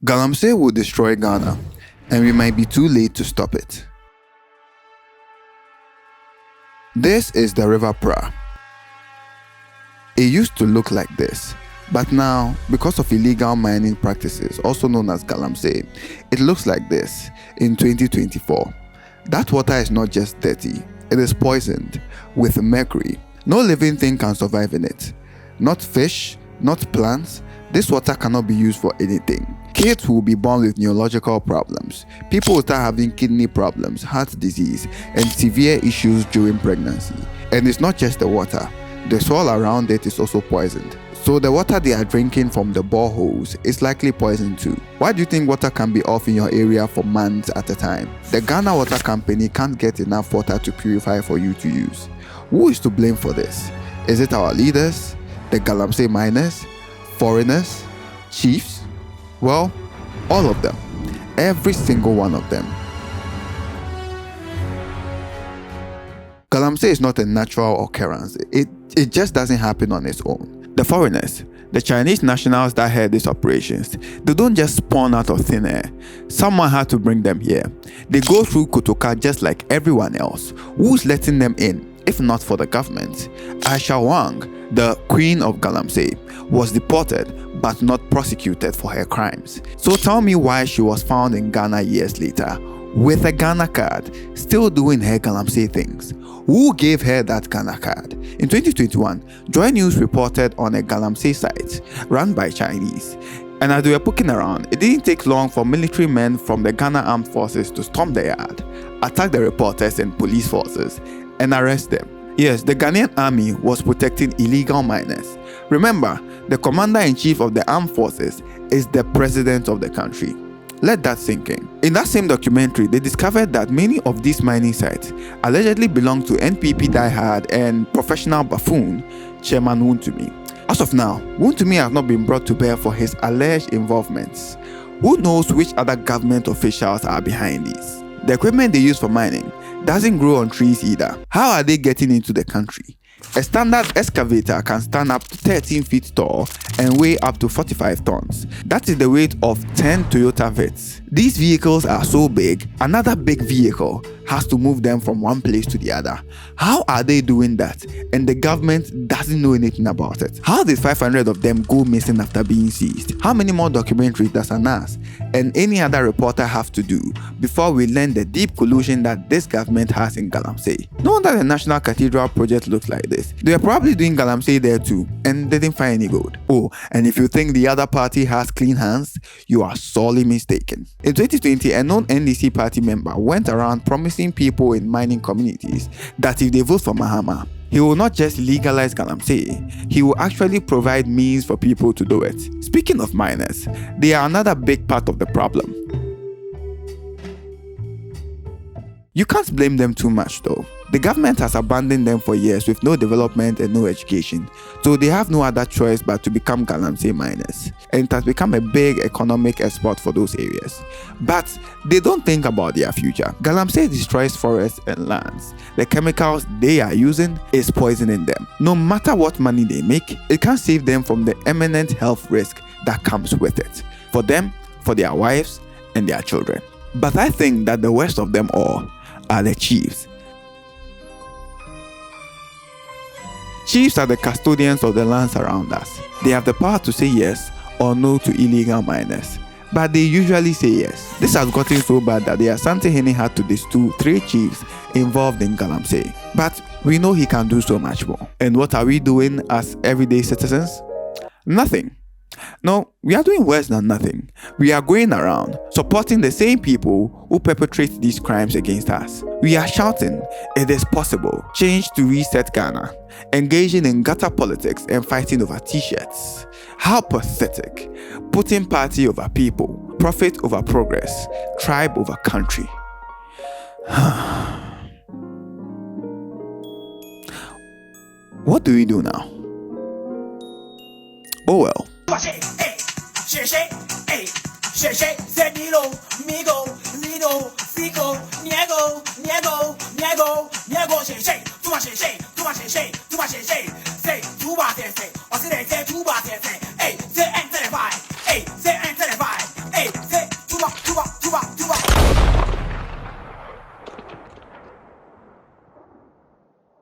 Galamsey will destroy Ghana, and we might be too late to stop it. This is the River Pra. It used to look like this, but now, because of illegal mining practices, also known as Galamsey, it looks like this in 2024. That water is not just dirty, it is poisoned with mercury. No living thing can survive in it. Not fish, not plants. This water cannot be used for anything. Kids will be born with neurological problems. People will start having kidney problems, heart disease, and severe issues during pregnancy. And it's not just the water. The soil around it is also poisoned. So the water they are drinking from the boreholes is likely poisoned too. Why do you think water can be off in your area for months at a time? The Ghana Water Company can't get enough water to purify for you to use. Who is to blame for this? Is it our leaders? The Galamsey miners? Foreigners? Chiefs? Well, all of them. Every single one of them. Galamsey is not a natural occurrence. It just doesn't happen on its own. The foreigners, the Chinese nationals that head these operations, they don't just spawn out of thin air. Someone had to bring them here. They go through Kotoka just like everyone else. Who's letting them in, if not for the government? Aisha Wang, the queen of Galamsey, was deported but not prosecuted for her crimes. So tell me why she was found in Ghana years later with a Ghana card, still doing her Galamsey things. Who gave her that Ghana card? In 2021, Joy News reported on a Galamsey site run by Chinese. And as they were poking around, it didn't take long for military men from the Ghana Armed Forces to storm the yard, attack the reporters and police forces, and arrest them. Yes, the Ghanaian army was protecting illegal miners. Remember, the commander-in-chief of the armed forces is the president of the country. Let that sink in. In that same documentary, they discovered that many of these mining sites allegedly belong to NPP diehard and professional buffoon, Chairman Wontumi. As of now, Wontumi has not been brought to bear for his alleged involvements. Who knows which other government officials are behind this? The equipment they use for mining doesn't grow on trees either. How are they getting into the country? A standard excavator can stand up to 13 feet tall and weigh up to 45 tons. That is the weight of 10 Toyota Vitz. These vehicles are so big, another big vehicle has to move them from one place to the other. How are they doing that? And the government doesn't know anything about it. How did 500 of them go missing after being seized? How many more documentaries does Anas and any other reporter have to do before we learn the deep collusion that this government has in Galamsey? No wonder the National Cathedral project looks like this. They are probably doing Galamsey there too and they didn't find any gold. Oh, and if you think the other party has clean hands, you are sorely mistaken. In 2020, a known NDC party member went around promising people in mining communities that if they vote for Mahama, he will not just legalize Galamsey, he will actually provide means for people to do it. Speaking of miners, they are another big part of the problem. You can't blame them too much though. The government has abandoned them for years with no development and no education, so they have no other choice but to become Galamsey miners, and it has become a big economic export for those areas. But they don't think about their future. Galamsey destroys forests and lands. The chemicals they are using is poisoning them. No matter what money they make, it can't save them from the imminent health risk that comes with it, for them, for their wives, and their children. But I think that the worst of them all are the chiefs. Chiefs are the custodians of the lands around us. They have the power to say yes or no to illegal miners, but they usually say yes. This has gotten so bad that the Asante Hene had to distill 3 chiefs involved in Galamsey. But we know he can do so much more. And what are we doing as everyday citizens? Nothing. No, we are doing worse than nothing. We are going around supporting the same people who perpetrate these crimes against us. We are shouting, it is possible, change to reset Ghana, engaging in gutter politics and fighting over t-shirts. How pathetic. Putting party over people, profit over progress, tribe over country. What do we do now? Oh well. Niego,